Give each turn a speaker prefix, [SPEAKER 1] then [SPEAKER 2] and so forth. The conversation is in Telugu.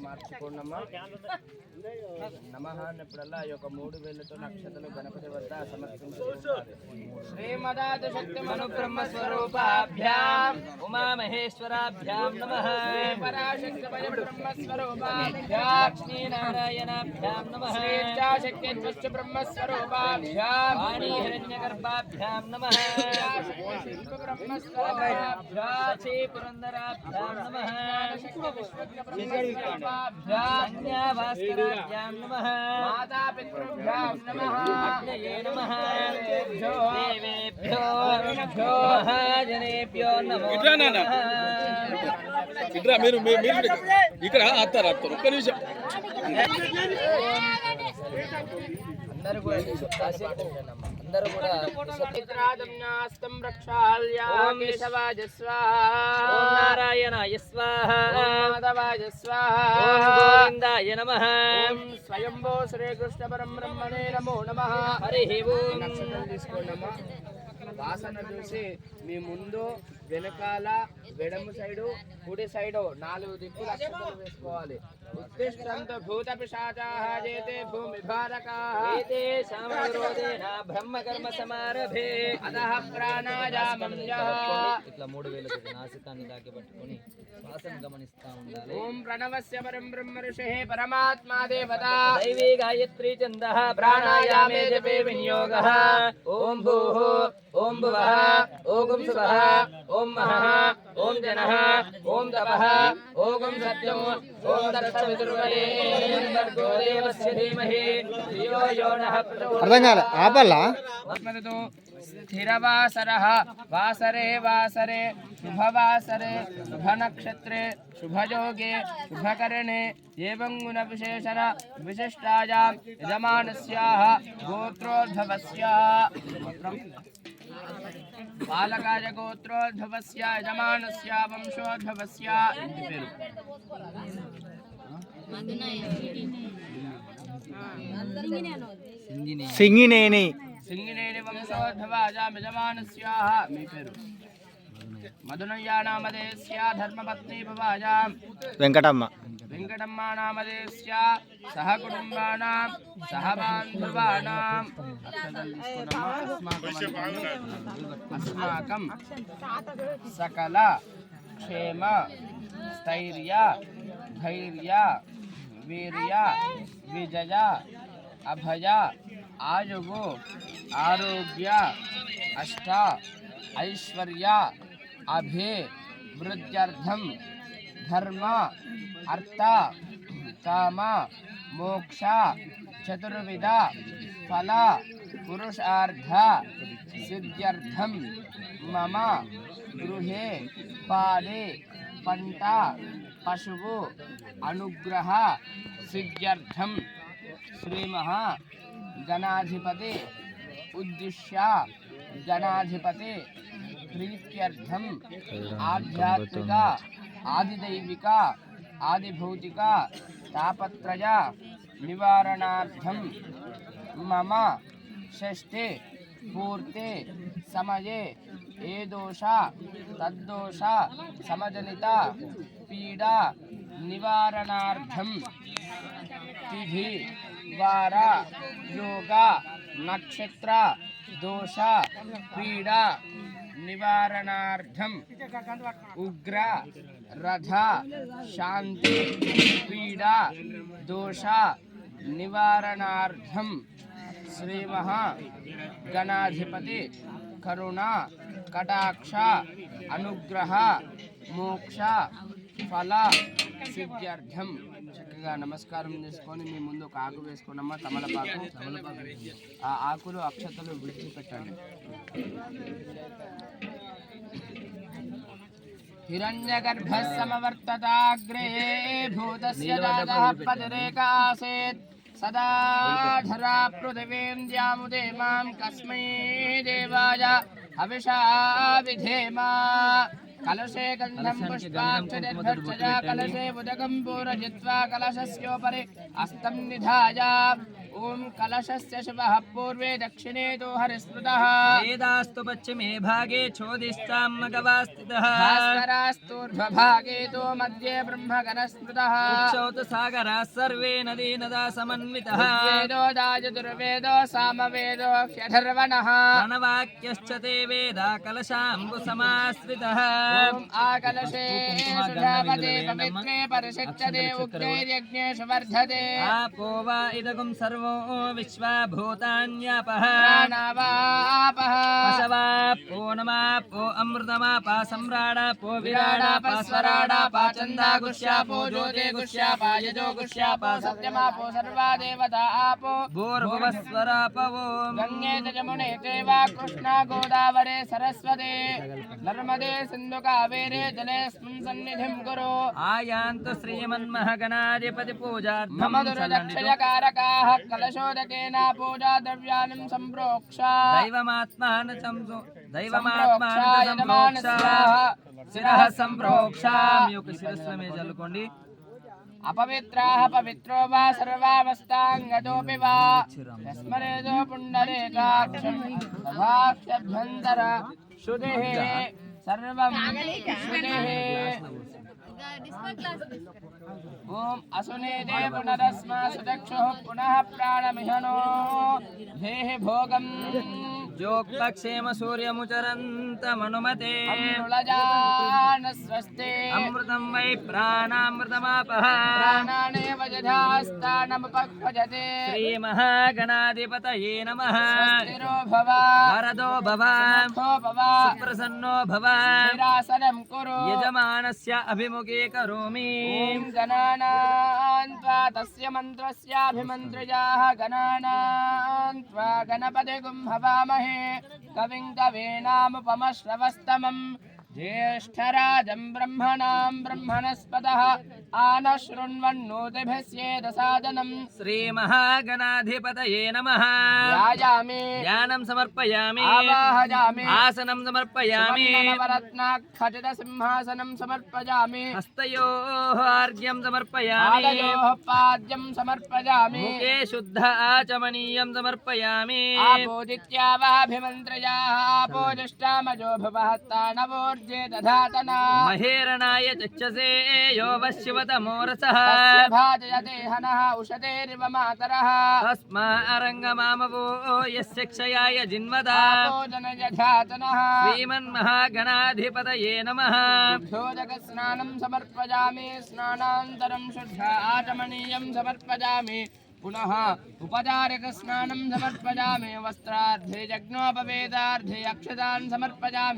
[SPEAKER 1] మార్చుకోండమ్మా. నమః అన్నప్పుడల్లా ఈ యొక్క 3 వేళ్లతో నక్షత్రాలు గణపతి వద్ద సమర్పించాలి. శ్రీమదాది శక్తి మను బ్రహ్మ స్వరూపాభ్యాం ఉమా మహేశ్వరాభ్యాం నమః. పరాశక్తి బ్రహ్మ స్వరూపాభ్యాం లక్ష్మీ నారాయణాభ్యాం నమః. శక్తి బ్రహ్మ స్వరూపాభ్యాం వాణీ హిరణ్యగర్భాభ్యాం నమః. బ్రహ్మ స్వరూపాభ్యాం శ్రీ పురందరాభ్యాం నమః. भास्कराभ्यां नमः. माता पितृभ्यां नमः. अग्नये नमः. देवेभ्यो महाजनेभ्यो नमो नमः.
[SPEAKER 2] ఇట్లా మీరు ఇక్కడ అత్తారు ఒక్క నిమిషం.
[SPEAKER 1] అందరూ కూడా అందరూ కూడా సత్యరాజమ్యాస్తం రక్షాల్యా కేశవాజ స్వాహా. ఓం నారాయణాయ స్వాహా. ఓం మాధవాయ స్వాహా. ఓం గోవిందాయ నమః. ఓం స్వయంభో శ్రీకృష్ణ పరబ్రహ్మణే నమో నమః. హరి ఓం. నక్షత్రం తీసుకోండమ్మా. వాసన చూసి మీ ముందు వెనకాల వెడము సైడు కుడి సైడు 4 దిక్కులు అక్షతలు వేసుకోవాలి. ఉత్తిష్టంతు భూత పిశాచాః జేతే భూమి భారకాః ఏతే శామరోదేన బ్రహ్మ కర్మ సమారభే అదః ప్రాణాయామం ఇట్లా 3 వేలతో నాసికాన్ని దాకి పట్టుకొని శ్వాసను గమనిస్తా ఉండాలి. ఓం ప్రణవస్య పరం బ్రహ్మ ఋషిః పరమాత్మా దేవతా దైవీ గాయత్రీ ఛందః ప్రాణాయామే జపే వినియోగః. ఓం భూః ఓం భువః ఓం శుభః ఓం మహః ఓం జనః ఓం తపః ఓం సత్యం ఓం దర్శవిదుర్వరేణ్యం భర్గో దేవస్య ధీమహి ధియో యో నః ప్రచోదయాత్.
[SPEAKER 3] అర్థం కాలే ఆపల్లా.
[SPEAKER 1] స్థిరవాసరః వాసరే వాసరే శుభవాసరే శుభనక్షత్రే శుభయోగే శుభకరణే ఏవం గుణ విశేషణ విశిష్టాయాం యజమానస్యాః గోత్రోద్భవస్యాః బాలకాయ గోత్రోద్భవస్య యజమానస్య వంశోద్భవస్య ఇంటి పేరు
[SPEAKER 3] సింగినేని
[SPEAKER 1] సింగినేని వంశోద్భవాజాం యజమానస్యాః మీ పేరు మధునయ్యా నామధేయస్య ధర్మపత్ని భవాజాం
[SPEAKER 3] వెంకటమ్మ.
[SPEAKER 1] వెంకటమ్మ నామధేయస్య సహకుటుంబానాం సహబాంధవానాం అస్మాకం సకల క్షేమ స్థైర్య ధైర్య వీర్య విజయ అభయ ఆయువు ఆరోగ్య అష్ట ఐశ్వర్య అభే వృద్ధ్యర్థం ధర్మ అర్థ కామ మోక్ష చతుర్విధ ఫల పురుషార్థ సిద్ధ్యర్థం మమ గృహే పాడే పంట పశువు అనుగ్రహ సిద్ధ్యర్థం శ్రీమహా గణాధిపతి ఉద్దిశ్య గణాధిపతి ప్రీత్యర్థం ఆధ్యాత్మిక ఆదిదైవిక ఆదిభౌతిక తాపత్రయ నివారణార్థం మమ షష్ఠే పూర్తే సమయే ఏ దోష తద్దోష సమజనిత పీడా నివారణార్థం తిథి వార యోగ నక్షత్ర దోష పీడా నివారణార్థం ఉగ్ర రథ శాంతి పీడా దోష నివారణార్థం శ్రీమహా గణాధిపతి కరుణ కటాక్ష అనుగ్రహ మోక్ష ఫల సిద్ధ్యర్థం. చక్కగా నమస్కారం చేసుకొని మీ ముందు ఒక ఆకు వేసుకున్నామా. తమలపాకు ఆ ఆకులు అక్షతలు విడిచిపెట్టండి. హిరణ్యగర్భః సమవర్తతాగ్రే భూతస్య జాతః పతిరేకాసేత్ సదా ధరా పృథివీం ద్యాముదే మాం కస్మై దేవాయ హవిషా విధేమ. कलशे गन्धं पुष्पाक्षरभक्षया कलशे उदकं पूरयित्वा कलशस्योपरि हस्तं निधाय ॐ कलशस्य शिवः पूर्वे दक्षिणे तु हरिस्मृतः
[SPEAKER 4] वेदास्तु पश्चिमे भागे चोदिश्चाम्मगवा स्थितः
[SPEAKER 1] भास्करास्तूर्ध्वभागे तु मध्ये ब्रह्मगणस्मृतः
[SPEAKER 4] उक्षौ तु सागराः सर्वे नदी नदा समन्वितः
[SPEAKER 1] वेदो दायतुर्वेदो सामवेदो ह्यथर्वणः
[SPEAKER 4] प्रणवाक्यश्च ते वेदा कलशाम्बुसमाश्रितः
[SPEAKER 1] ॐ आकलशे सुधावते पवित्रे परिषिच्यते उग्रैर्यज्ञेषु वर्धते
[SPEAKER 4] आपो वा इदगुं सर्वो विश्वा भूतान्यापः
[SPEAKER 1] प्राणावापः
[SPEAKER 4] पशवापो नमापो अमृतमापा सम्राडापो विराडापा स्वराडापा
[SPEAKER 1] चन्दागुष्यापो ज्योते गुष्यापा यजो गुष्यापा सत्यमापो सर्वा देवता आपो
[SPEAKER 4] भूर्भुवस्वरापवो
[SPEAKER 1] गंगे यमुने चैव कृष्णा गोदावरे सरस्वती नर्मदे सिन्धु कावेरे जलेऽस्मिन् सन्निधिं कुरु
[SPEAKER 4] आयान्तु श्रीमन्महागणाधिपति पूजार्थं
[SPEAKER 1] मम दुर्दक्षयकारकाः कलशोदकेन पूजा द्रव्याणं सम्प्रोक्षा
[SPEAKER 4] శిరః సంప్రోక్షామి ఒక శిరస్సు మీద చల్లుకోండి
[SPEAKER 1] अपवित्राः पवित्रो वा सर्वावस्थाङ्गतोऽपि वा यस्मरेदो पुण्डरीकाक्षं तथाक्षभ्यन्तर श्रुतिः सर्वं श्रुतिः ॐ असुनेते पुनरस्मा सुचक्षुः पुनः प्राणमिहनो धेहि भोगम्
[SPEAKER 4] जोक्पक्षेम सूर्यमुचरन्तमनुमते
[SPEAKER 1] स्वस्ति
[SPEAKER 4] अमृतं वै प्राणामृतमापः
[SPEAKER 1] प्राणानेव यथास्थानमुपभजते
[SPEAKER 4] श्रीमहागणाधिपतये नमः
[SPEAKER 1] स्वस्तिरो भव
[SPEAKER 4] वरदो भव
[SPEAKER 1] सुखो भव
[SPEAKER 4] सुप्रसन्नो भव
[SPEAKER 1] निरासनं कुरु
[SPEAKER 4] यजमानस्य अभिमुखे करोमि
[SPEAKER 1] ॐ गणानां त्वा तस्य मन्त्रस्याभिमन्त्रिजाः गणानां त्वा गणपतिगुं हवामहे कविं कवीनामुपमश्रवस्तमम् ज्येष्ठराजं ब्रह्मणां ब्रह्मणस्पतः आनशृण्वन्नोतिभिस्येदसादनम्
[SPEAKER 4] श्रीमहागणाधिपतये नमः
[SPEAKER 1] ध्यायामि
[SPEAKER 4] ध्यानं समर्पयामि
[SPEAKER 1] आवाहयामि
[SPEAKER 4] आसनं समर्पयामि
[SPEAKER 1] सुवर्णनवरत्नाखचितसिंहासनं समर्पयामि
[SPEAKER 4] हस्तयोः आर्घ्यं समर्पयामि
[SPEAKER 1] पादयोः पाद्यं समर्पयामि
[SPEAKER 4] मुखे शुद्ध आचमनीयं समर्पयामि
[SPEAKER 1] आपोदित्यावाभिमन्त्रयाः आपोदिष्टामजो भवहत्तानवोर्जे दधातना
[SPEAKER 4] महेरणाय चक्षसे यो वशिवतमोरसः
[SPEAKER 1] तस्य भाजयते हनः उषतेरिव मातरः
[SPEAKER 4] तस्मा अरङ्गमामवो यस्य क्षयाय जिन्वदा
[SPEAKER 1] आपोजनयधातनः
[SPEAKER 4] श्रीमन्महागणाधिपतये नमः
[SPEAKER 1] शोधकस्नानं समर्पयामि स्नानान्तरं शुद्ध आचमनीयं समर्पयामि पुनः उपचारकस्नानं समर्पयामि वस्त्रार्धे यज्ञोपवेदार्धे अक्षतान् समर्पयामि।